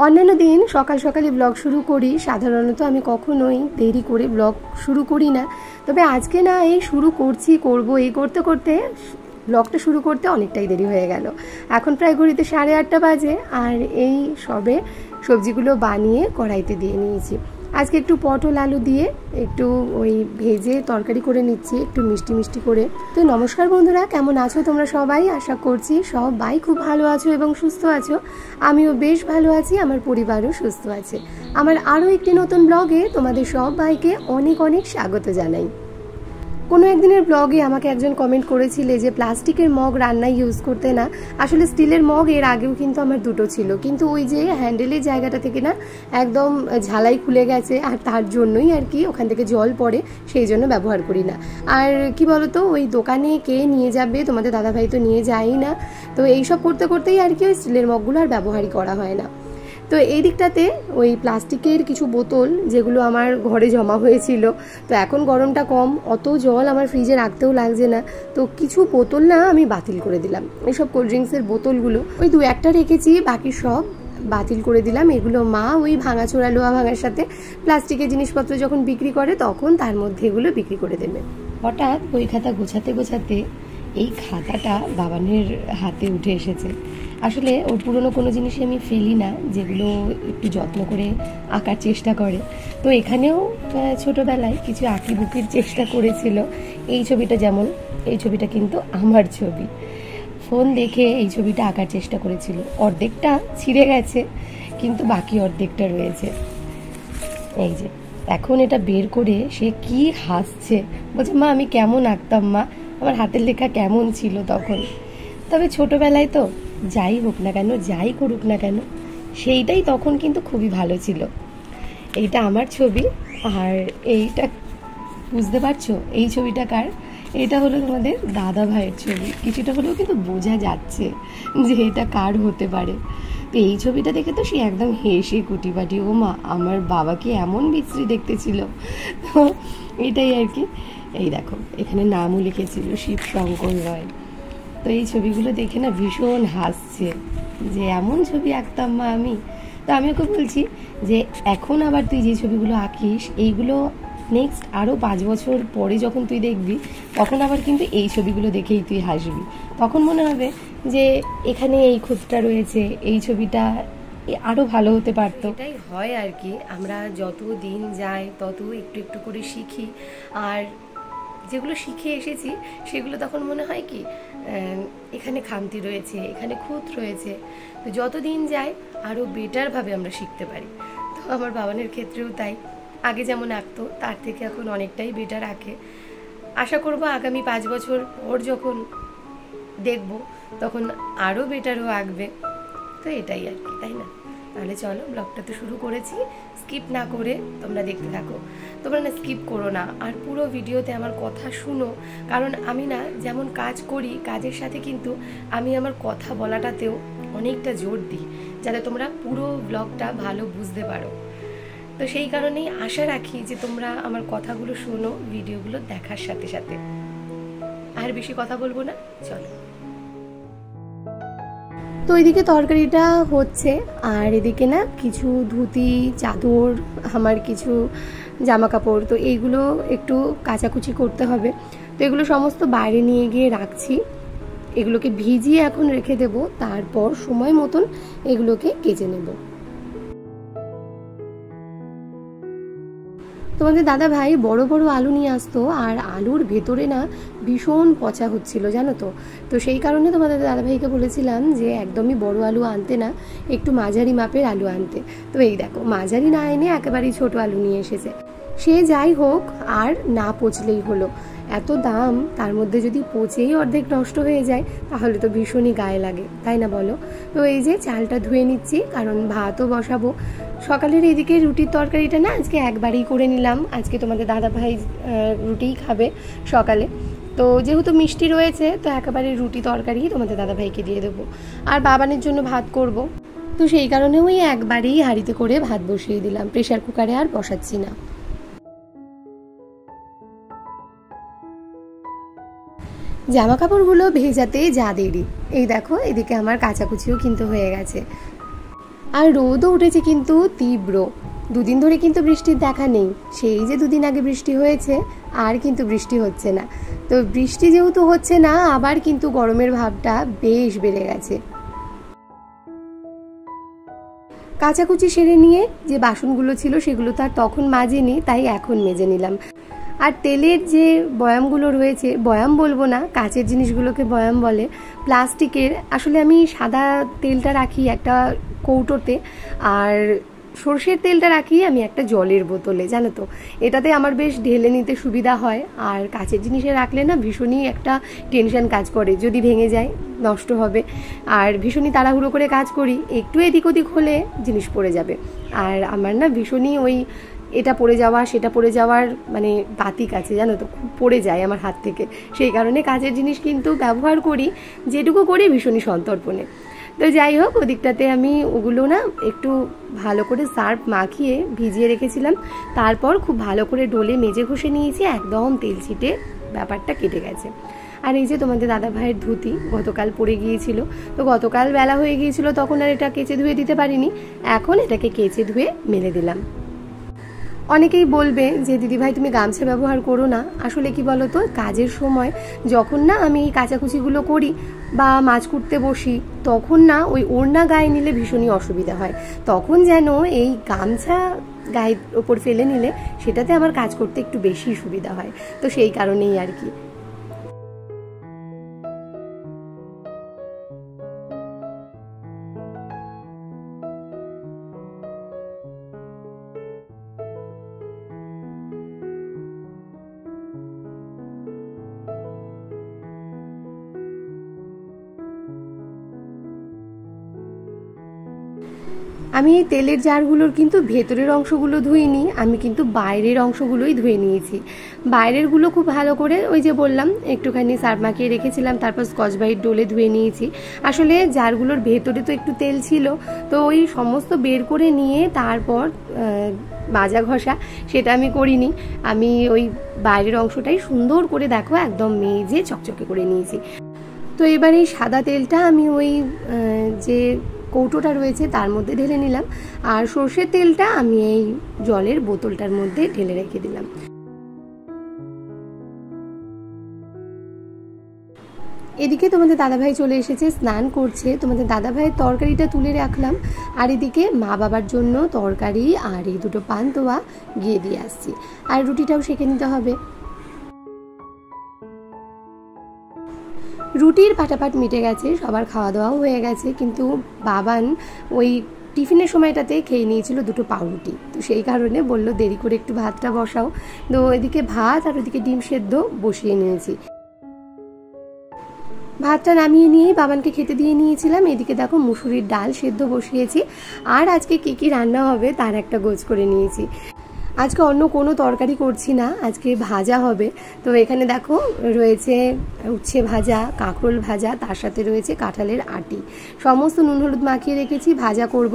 অন্যান্য দিন সকাল সকালে ব্লগ শুরু করি, সাধারণত আমি কখনোই দেরি করে ব্লগ শুরু করি না। তবে আজকে না এই শুরু করব এই করতে করতে ব্লগটা শুরু করতে অনেকটাই দেরি হয়ে গেল। এখন প্রায় ঘড়িতে 8:30 বাজে, আর এই সবে সবজিগুলো বানিয়ে কড়াইতে দিয়ে নিয়েছি। আজকে একটু পটল আলু দিয়ে একটু ওই ভেজে তরকারি করে নিচ্ছি, একটু মিষ্টি মিষ্টি করে। তো নমস্কার বন্ধুরা, কেমন আছো তোমরা সবাই? আশা করছি সবাই খুব ভালো আছো এবং সুস্থ আছো। আমিও বেশ ভালো আছি, আমার পরিবারও সুস্থ আছে। আমার আরও একটি নতুন ব্লগে তোমাদের সবাইকে অনেক অনেক স্বাগত জানাই। কোনো একদিনের ব্লগে আমাকে একজন কমেন্ট করেছিলে যে প্লাস্টিকের মগ রান্নায় ইউজ করতে না। আসলে স্টিলের মগ এর আগেও কিন্তু আমার দুটো ছিল, কিন্তু ওই যে হ্যান্ডেলের জায়গাটা থেকে না একদম ঝালাই খুলে গেছে, আর তার জন্যই আর কি ওখান থেকে জল পড়ে, সেই জন্য ব্যবহার করি না। আর কি বলতো, ওই দোকানে কে নিয়ে যাবে, তোমাদের দাদাভাই তো নিয়ে যায়ই না। তো এইসব করতে করতেই আর কি ওই স্টিলের মগগুলো আর ব্যবহারই করা হয় না। তো এই দিকটাতে ওই প্লাস্টিকের কিছু বোতল যেগুলো আমার ঘরে জমা হয়েছিল, তো এখন গরমটা কম, অত জল আমার ফ্রিজে রাখতেও লাগছে না, তো কিছু বোতল না আমি বাতিল করে দিলাম। এইসব কোল্ড ড্রিঙ্কসের বোতলগুলো ওই 2-1টা রেখেছি, বাকি সব বাতিল করে দিলাম। এগুলো মা ওই ভাঙাচোরা লোহা ভাঙার সাথে প্লাস্টিকের জিনিসপত্র যখন বিক্রি করে তখন তার মধ্যে এগুলো বিক্রি করে দেবে। হঠাৎ বই খাতা গোছাতে গোছাতে এই খাতাটা বাবানের হাতে উঠে এসেছে। আসলে ওর পুরনো কোনো জিনিসই আমি ফেলি না, যেগুলো একটু যত্ন করে আঁকার চেষ্টা করে। তো এখানেও ছোটোবেলায় কিছু আঁকিবুকির চেষ্টা করেছিল। এই ছবিটা যেমন, এই ছবিটা কিন্তু আমার ছবি। ফোন দেখে এই ছবিটা আঁকার চেষ্টা করেছিল, অর্ধেকটা ছিঁড়ে গেছে কিন্তু বাকি অর্ধেকটা রয়েছে। এই যে এখন এটা বের করে সে কি হাসছে, বলছে মা আমি কেমন আঁকতাম, মা আমার হাতের লেখা কেমন ছিল তখন। তবে ছোটোবেলায় তো যাই হোক না কেন, যাই করুক না কেন, সেইটাই তখন কিন্তু খুবই ভালো ছিল। এইটা আমার ছবি, আর এইটা বুঝতে পারছো এই ছবিটা কার? এটা হলো তোমাদের দাদা ভাইয়ের ছবি। কিছুটা হলেও কিন্তু বোঝা যাচ্ছে যে এটা কার হতে পারে। তো এই ছবিটা দেখে তো সে একদম হেসে কুটিপাটি, ও মা আমার বাবাকে এমন বিশ্রী দেখতে ছিল। তো এটাই আর কি। এই দেখো এখানে নামও লিখেছিল শিব শঙ্কর রয়। তো এই ছবিগুলো দেখে না ভীষণ হাসছে যে এমন ছবি আঁকতাম মা আমি। তো আমি ওকে বলছি যে এখন আবার তুই যে ছবিগুলো আঁকিস, এইগুলো নেক্সট আরও 5 বছর পরে যখন তুই দেখবি, তখন আবার কিন্তু এই ছবিগুলো দেখেই তুই হাসবি। তখন মনে হবে যে এখানে এই খুঁতটা রয়েছে, এই ছবিটা আরও ভালো হতে পারতো। এটাই হয় আর কি, আমরা যত দিন যায় তত একটু একটু করে শিখি, আর যেগুলো শিখে এসেছি সেগুলো তখন মনে হয় কি এখানে খামতি রয়েছে, এখানে খুঁত রয়েছে। তো যত দিন যায় আরও বেটারভাবে আমরা শিখতে পারি। তো আমার বাবানের ক্ষেত্রেও তাই, আগে যেমন আঁকতো তার থেকে এখন অনেকটাই বেটার আঁকে। আশা করব আগামী 5 বছর পর যখন দেখব তখন আরও বেটারও আঁকবে। তো এটাই আর কি, তাই না? তাহলে চলো, ব্লগটা তো শুরু করেছি, স্কিপ না করে তোমরা দেখতে থাকো। তোমরা না স্কিপ করো না, আর পুরো ভিডিওতে আমার কথা শুনো, কারণ আমি না যেমন কাজ করি, কাজের সাথে কিন্তু আমি আমার কথা বলাটাতেও অনেকটা জোর দিই, যাতে তোমরা পুরো ব্লগটা ভালো বুঝতে পারো। তো সেই কারণেই আশা রাখি যে তোমরা আমার কথাগুলো শোনো ভিডিওগুলো দেখার সাথে সাথে। আর বেশি কথা বলবো না, চলো। তো এদিকে তরকারিটা হচ্ছে, আর এদিকে না কিছু ধুতি, চাদর, আমার কিছু জামা কাপড়, তো এইগুলো একটু কাচাকুচি করতে হবে। তো এগুলো সমস্ত বাইরে নিয়ে গিয়ে রাখছি, এগুলোকে ভিজিয়ে এখন রেখে দেব, তারপর সময় মতন এগুলোকে কেচে নেব। তোমাদের দাদা ভাই বড় বড় আলু নিয়ে আসতো, আর আলুর ভেতরে না ভীষণ পচা হচ্ছিল, জানো তো। তো সেই কারণে তোমাদের দাদা ভাইকে বলেছিলাম যে একদমই বড় আলু আনতে না, একটু মাঝারি মাপের আলু আনতে। তো এই দেখো মাঝারি না এনে একেবারেই ছোট আলু নিয়ে এসেছে। সে যাই হোক, আর না পচলেই হলো। এত দাম, তার মধ্যে যদি পচেই অর্ধেক নষ্ট হয়ে যায় তাহলে তো ভীষণই গায়ে লাগে, তাই না বলো? তো এই যে চালটা ধুয়ে নিচ্ছি, কারণ ভাতও বসাবো। সকালের এদিকে রুটির তরকারিটা না আজকে একবারেই করে নিলাম। আজকে তোমাদের দাদা ভাই রুটিই খাবে সকালে, তো যেহেতু মিষ্টি রয়েছে তো একেবারে রুটি তরকারি তোমাদের দাদা ভাইকে দিয়ে দেবো, আর বাবানের জন্য ভাত করব। তো সেই কারণে ওই একবারেই হাঁড়িতে করে ভাত বসিয়ে দিলাম, প্রেশার কুকারে আর বসাচ্ছি না। জামা কাপড়গুলো ভেজাতে যা দেরি, এই দেখো এদিকে আমার কাচাকুচিও কিন্তু হয়ে গেছে। আর রোদও উঠেছে কিন্তু তীব্র। দুদিন ধরে কিন্তু বৃষ্টির দেখা নেই, সেই যে দুদিন আগে বৃষ্টি হয়েছে আর কিন্তু বৃষ্টি হচ্ছে না। তো বৃষ্টি যেহেতু হচ্ছে না, আবার কিন্তু গরমের ভাবটা বেশ বেড়ে গেছে। কাচাকুচি সেরে নিয়ে যে বাসনগুলো ছিল সেগুলো তো আর তখন মাজিনি, তাই এখন মেজে নিলাম। আর তেলের যে বয়ামগুলো রয়েছে, বয়াম বলবো না, কাচের জিনিসগুলোকে বয়াম বলে, প্লাস্টিকের। আসলে আমি সাদা তেলটা রাখি একটা কৌটোতে, আর সর্ষের তেলটা রাখি আমি একটা জলের বোতলে, জানো তো। এটাতে আমার বেশ ঢেলে নিতে সুবিধা হয়। আর কাচের জিনিসে রাখলে না ভীষণই একটা টেনশন কাজ করে, যদি ভেঙে যায় নষ্ট হবে। আর ভীষণই তাড়াহুড়ো করে কাজ করি, একটু এদিক ওদিক হলে জিনিস পড়ে যাবে। আর আমার না ভীষণই ওই এটা পড়ে যাওয়া সেটা পড়ে যাওয়ার মানে বাতিক আছে, জানো তো, খুব পড়ে যায় আমার হাত থেকে। সেই কারণে কাচের জিনিস কিন্তু ব্যবহার করি, যেটুকু করি ভীষণই সন্তর্পণে। তো যাই হোক, ওদিকটাতে আমি ওগুলো না একটু ভালো করে সার্ফ মাখিয়ে ভিজিয়ে রেখেছিলাম, তারপর খুব ভালো করে ডলে মেজে ঘষে নিয়েছি, একদম তেল ছিটে ব্যাপারটা কেটে গেছে। আর এই যে তোমাদের দাদা ভাইয়ের ধুতি গতকাল পরে গিয়েছিল, তো গতকাল বেলা হয়ে গিয়েছিল, তখন আর এটা কেচে ধুয়ে দিতে পারিনি, এখন এটাকে কেচে ধুয়ে মেলে দিলাম। অনেকেই বলবে যে দিদিভাই তুমি গামছা ব্যবহার করো না। আসলে কি বলো তো, কাজের সময় যখন না আমি এই কাচাকুচিগুলো করি বা মাছ কুটতে বসি, তখন না ওই ওড়না গায়ে নিলে ভীষণই অসুবিধা হয়। তখন যেন এই গামছা গায়ের ওপর ফেলে নিলে সেটাতে আমার কাজ করতে একটু বেশি সুবিধা হয়, তো সেই কারণেই আর কি। আমি এই তেলের জারগুলোর কিন্তু ভেতরের অংশগুলো ধুইনি, আমি কিন্তু বাইরের অংশগুলোই ধুয়ে নিয়েছি। বাইরেরগুলো খুব ভালো করে ওই যে বললাম একটুখানি সার্ফ মাখিয়ে রেখেছিলাম, তারপর স্কচ ব্রাইট ডলে ধুয়ে নিয়েছি। আসলে জারগুলোর ভেতরে তো একটু তেল ছিল, তো ওই সমস্ত বের করে নিয়ে তারপর মাজা ঘষা সেটা আমি করিনি। আমি ওই বাইরের অংশটাই সুন্দর করে দেখো একদম মেজে চকচকে করে নিয়েছি। তো এবার এই সাদা তেলটা আমি ওই যে কৌটোটা রয়েছে তার মধ্যে ঢেলে নিলাম, আর সর্ষের তেলটা আমি এই জলের বোতলটার মধ্যে ঢেলে রেখে দিলাম। এদিকে তোমাদের দাদাভাই চলে এসেছে, স্নান করছে। তোমাদের দাদাভাইয়ের তরকারিটা তুলে রাখলাম, আর এদিকে মা বাবার জন্য তরকারি আর এই দুটো পান্তুয়া গিয়ে দিয়ে আসছি, আর রুটিটাও সেঁকে নিতে হবে। রুটির পাটাপাট মিটে গেছে, সবার খাওয়া দাওয়াও হয়ে গেছে, কিন্তু বাবান ওই টিফিনের সময়টাতে খেয়ে নিয়েছিল দুটো পাউরুটি, তো সেই কারণে বললো দেরি করে একটু ভাতটা বসাও। তো এদিকে ভাত আর ওদিকে ডিম সেদ্ধ বসিয়ে নিয়েছি। ভাতটা নামিয়ে নিয়ে বাবানকে খেতে দিয়ে নিয়েছিলাম। এদিকে দেখো মুসুরির ডাল সেদ্ধ বসিয়েছি, আর আজকে কী কী রান্না হবে তার একটা গোছ করে নিয়েছি। আজকে অন্য কোনো তরকারি করছি না, আজকে ভাজা হবে। তো এখানে দেখো রয়েছে উচ্ছে ভাজা, কাঁকরোল ভাজা, তার সাথে রয়েছে কাঁঠালের আটি, সমস্ত নুন হলুদ মাখিয়ে রেখেছি, ভাজা করব।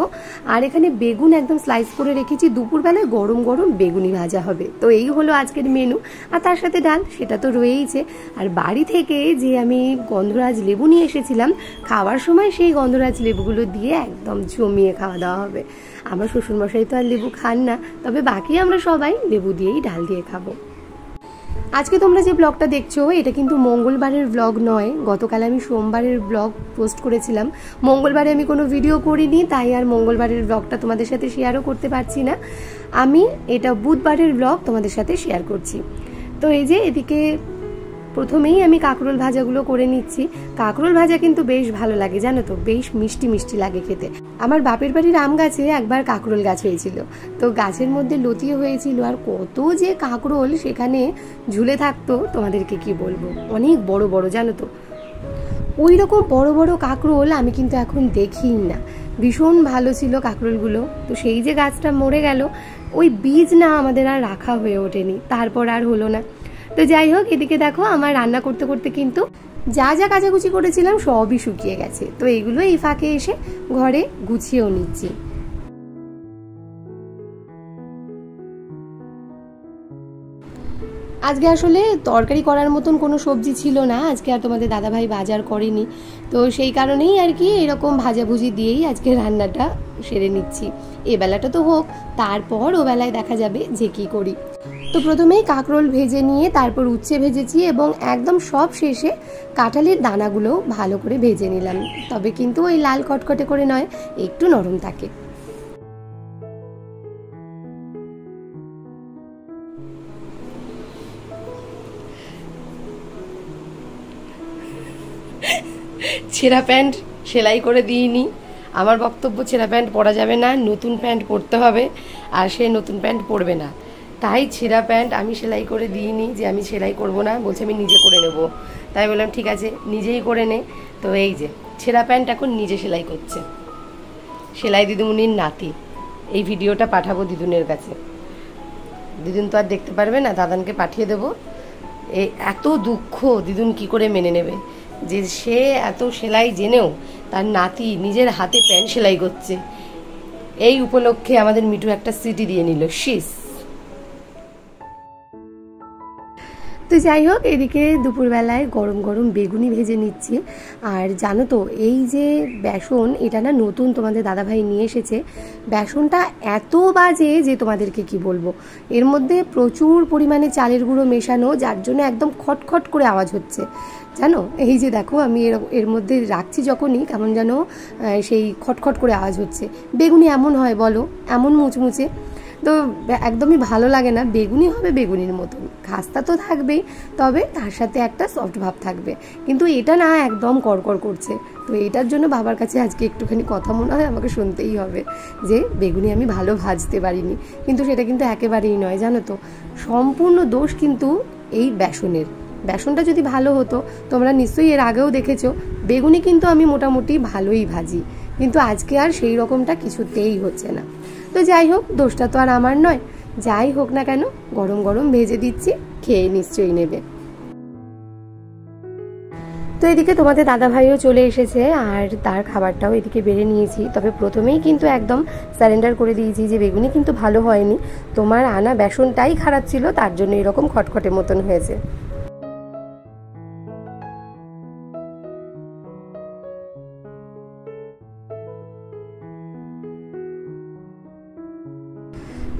আর এখানে বেগুন একদম স্লাইস করে রেখেছি, দুপুরবেলায় গরম গরম বেগুনি ভাজা হবে। তো এই হলো আজকের মেনু, আর তার সাথে ডাল সেটা তো রয়েইছে। আর বাড়ি থেকে যে আমি গন্ধরাজ লেবু নিয়ে এসেছিলাম, খাওয়ার সময় সেই গন্ধরাজ লেবুগুলো দিয়ে একদম জমিয়ে খাওয়া দাওয়া হবে। আমার শ্বশুরমশাই তো আর লেবু খান না, তবে বাকি আমরা সবাই লেবু দিয়েই ডাল দিয়ে খাবো। আজকে তোমরা যে ব্লগটা দেখছো এটা কিন্তু মঙ্গলবারের ব্লগ নয়, গতকাল আমি সোমবারের ব্লগ পোস্ট করেছিলাম। মঙ্গলবারে আমি কোনো ভিডিও করিনি, তাই আর মঙ্গলবারের ব্লগটা তোমাদের সাথে শেয়ারও করতে পারছি না। আমি এটা বুধবারের ব্লগ তোমাদের সাথে শেয়ার করছি। তো এই যে এদিকে প্রথমেই আমি কাঁকরোল ভাজাগুলো করে নিচ্ছি। কাঁকরোল ভাজা কিন্তু বেশ ভালো লাগে, জানো তো, বেশ মিষ্টি মিষ্টি লাগে খেতে। আমার বাপের বাড়ির আম গাছে একবার কাঁকরোল গাছ হয়েছিল, তো গাছের মধ্যে লতিয়ে হয়েছিল, আর কত যে কাঁকরোল সেখানে ঝুলে থাকতো তোমাদেরকে কি বলবো, অনেক বড় বড়, জানো তো। ওই রকম বড় বড় কাঁকরোল আমি কিন্তু এখন দেখিই না। ভীষণ ভালো ছিল কাঁকরোলগুলো, তো সেই যে গাছটা মরে গেল, ওই বীজ না আমাদের আর রাখা হয়ে ওঠেনি, তারপর আর হলো না। তো যাই হোক, এদিকে দেখো আমার রান্না করতে করতে কিন্তু যা যা কাচাকুচি করেছিলাম সবই শুকিয়ে গেছে। তো এইগুলো এই ফাঁকে এসে ঘরে গুছিয়েও নিচ্ছি। আজকে আসলে তরকারি করার মতন কোনো সবজি ছিল না, আজকে আর তোমাদের দাদাভাই বাজার করেনি, তো সেই কারণেই আর কি এরকম ভাজাভুজি দিয়েই আজকে রান্নাটা সেরে নিচ্ছি। এ বেলাটা তো হোক, তারপর ও বেলায় দেখা যাবে যে কি করি। তো প্রথমেই কাঁকরোল ভেজে নিয়ে তারপর উচ্ছে ভেজেছি এবং একদম সব শেষে কাঁঠালের দানাগুলো ভালো করে ভেজে নিলাম, তবে কিন্তু ওই লাল কটকটে করে নয়, একটু নরম থাকে। ছেঁড়া প্যান্ট সেলাই করে দিইনি, আমার বক্তব্য ছেঁড়া প্যান্ট পরা যাবে না, নতুন প্যান্ট পরতে হবে, আর সে নতুন প্যান্ট পরবে না, তাই ছেঁড়া প্যান্ট আমি সেলাই করে দিইনি, যে আমি সেলাই করব না, বলছে আমি নিজে করে নেব। তাই বললাম ঠিক আছে নিজেই করে নে। তো এই যে ছেঁড়া প্যান্ট এখন নিজে সেলাই করছে, সেলাই দিদিমণির নাতি। এই ভিডিওটা পাঠাবো দিদুনের কাছে, দিদুন তো আর দেখতে পারবে না, দাদানকে পাঠিয়ে দেবো। এই এত দুঃখ দিদুন কি করে মেনে নেবে যে সে এত সেলাই জেনেও তার নাতি নিজের হাতে প্যান্ট সেলাই করছে। এই উপলক্ষে আমাদের মিঠু একটা সিটি দিয়ে নিল, শিস। তো যাই হোক, এদিকে দুপুরবেলায় গরম গরম বেগুনি ভেজে নিচ্ছি। আর জানো তো এই যে বেসন, এটা না নতুন তোমাদের দাদাভাই নিয়ে এসেছে। বেসনটা এত বাজে যে তোমাদেরকে কি বলবো, এর মধ্যে প্রচুর পরিমাণে চালের গুঁড়ো মেশানো, যার জন্য একদম খটখট করে আওয়াজ হচ্ছে জানো। এই যে দেখো আমি এর মধ্যে রাখছি যখনই, কেমন যেন সেই খটখট করে আওয়াজ হচ্ছে। বেগুনি এমন হয় বলো, এমন মুচমুচে, তো একদমই ভালো লাগে না। বেগুনি হবে বেগুনির মতন, খাস্তা তো থাকবেই, তবে তার সাথে একটা সফট ভাব থাকবে, কিন্তু এটা না একদম কড়কড় করছে। তো এটার জন্য বাবার কাছে আজকে একটুখানি কথা মনে হয় আমাকে শুনতেই হবে যে বেগুনি আমি ভালো ভাজতে পারিনি, কিন্তু সেটা কিন্তু একেবারেই নয় জানো তো, সম্পূর্ণ দোষ কিন্তু এই বেসনের। বেসনটা যদি ভালো হতো, তোমরা নিশ্চয়ই এর আগেও দেখেছো বেগুনি কিন্তু আমি মোটামুটি ভালোই ভাজি, কিন্তু আজকে আর সেই রকমটা কিছুতেই হচ্ছে না। তো যাই হোক, দোষটা তো আর আমার নয়, যাই হোক না কেন গরম গরম ভেজে দিচ্ছি, খেয়ে নিশ্চয়ই নেবে। তো এদিকে তোমাদের দাদাভাইও চলে এসেছে, আর তার খাবারটাও এদিকে বেড়ে নিয়েছি। তবে প্রথমেই কিন্তু একদম সারেন্ডার করে দিয়েছি যে বেগুনি কিন্তু ভালো হয়নি, তোমার আনা বেসনটাই খারাপ ছিল, তার জন্য এরকম খটখটে মতন হয়েছে।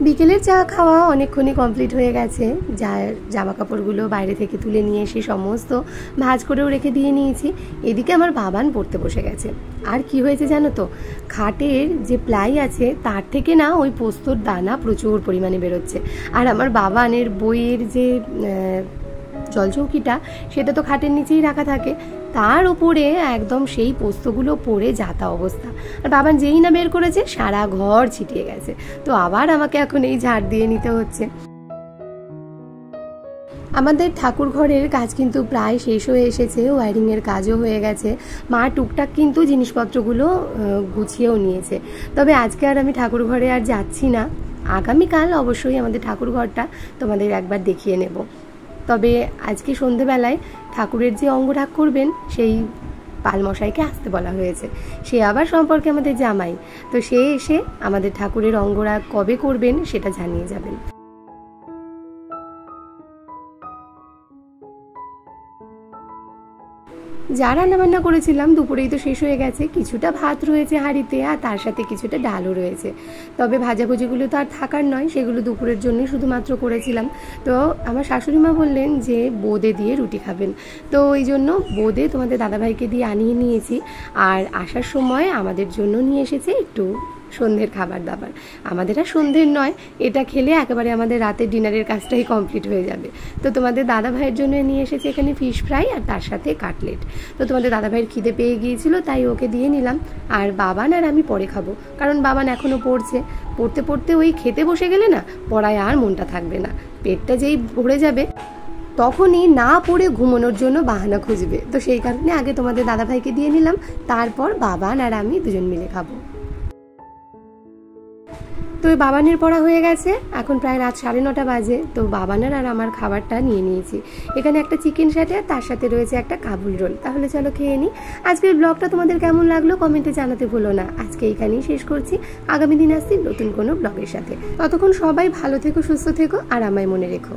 বিকেলের চা খাওয়া অনেকক্ষণই কমপ্লিট হয়ে গেছে, যার জামা কাপড়গুলো বাইরে থেকে তুলে নিয়ে এসে সমস্ত ভাঁজ করেও রেখে দিয়ে নিয়েছি। এদিকে আমার বাবান পড়তে বসে গেছে। আর কি হয়েছে জানো তো, খাটের যে প্লাই আছে তার থেকে না ওই পোস্তর দানা প্রচুর পরিমাণে বেরোচ্ছে, আর আমার বাবানের বইয়ের যে জলচৌকিটা সেটা তো খাটের নিচেই রাখা থাকে, তার উপরে একদম সেই পোস্তগুলো পড়ে যাতা অবস্থা। আর বাবান যেই না বের করেছে সারা ঘর ছিটিয়ে গেছে, তো আবার আমাকে এখন এই ঝাড় দিয়ে নিতে হচ্ছে। আমাদের ঠাকুর ঘরের কাজ কিন্তু প্রায় শেষ হয়ে এসেছে, ওয়ারিংয়ের কাজও হয়ে গেছে, মা টুকটাক কিন্তু জিনিসপত্রগুলো গুছিয়েও নিয়েছে। তবে আজকে আর আমি ঠাকুর ঘরে আর যাচ্ছি না, আগামীকাল অবশ্যই আমাদের ঠাকুর ঘরটা তোমাদের একবার দেখিয়ে নেব। তবে আজকে সন্ধেবেলায় ঠাকুরের যে অঙ্গরাগ করবেন সেই পালমশাইকে আসতে বলা হয়েছে, সে আবার সম্পর্কে আমাদের জামাই, তো সে এসে আমাদের ঠাকুরের অঙ্গরাগ কবে করবেন সেটা জানিয়ে যাবেন। যা রান্নাবান্না করেছিলাম দুপুরেই তো শেষ হয়ে গেছে, কিছুটা ভাত রয়েছে হাঁড়িতে, আর তার সাথে কিছুটা ডালও রয়েছে। তবে ভাজাভুজিগুলো তো আর থাকার নয়, সেগুলো দুপুরের জন্যই শুধুমাত্র করেছিলাম। তো আমার শাশুড়ি মা বললেন যে বোঁদে দিয়ে রুটি খাবেন, তো ওই জন্য বোঁদে তোমাদের দাদাভাইকে দিয়ে আনিয়ে নিয়েছি। আর আসার সময় আমাদের জন্য নিয়ে এসেছে একটু সন্ধ্যের খাবার দাবার। আমাদের আর সন্ধ্যের নয়, এটা খেলে একেবারে আমাদের রাতের ডিনারের কাজটাই কমপ্লিট হয়ে যাবে। তো তোমাদের দাদা ভাইয়ের জন্য নিয়ে এসেছে এখানে ফিশ ফ্রাই আর তার সাথে কাটলেট। তো তোমাদের দাদা ভাইয়ের খিদে পেয়ে গিয়েছিল, তাই ওকে দিয়ে নিলাম। আর বাবান আর আমি পরে খাবো, কারণ বাবান এখনও পড়ছে, পড়তে পড়তে ওই খেতে বসে গেলে না পড়ায় আর মনটা থাকবে না, পেটটা যেই ভরে যাবে তখনই না পড়ে ঘুমানোর জন্য বাহানা খুঁজবে। তো সেই কারণে আগে তোমাদের দাদাভাইকে দিয়ে নিলাম, তারপর বাবান আর আমি দুজন মিলে খাবো। তো ওই বাবানের পড়া হয়ে গেছে, এখন প্রায় রাত 9:30 বাজে। তো বাবানের আর আমার খাবারটা নিয়ে নিয়েছি। এখানে একটা চিকেন স্যাটে, তার সাথে রয়েছে একটা কাবুল রোল। তাহলে চলো খেয়ে নিই। আজকের ব্লগটা তোমাদের কেমন লাগলো কমেন্টে জানাতে ভুলো না। আজকে এখানেই শেষ করছি, আগামী দিন আসছি নতুন কোনো ব্লগের সাথে। ততক্ষণ সবাই ভালো থেকো, সুস্থ থেকো, আর আমায় মনে রেখো।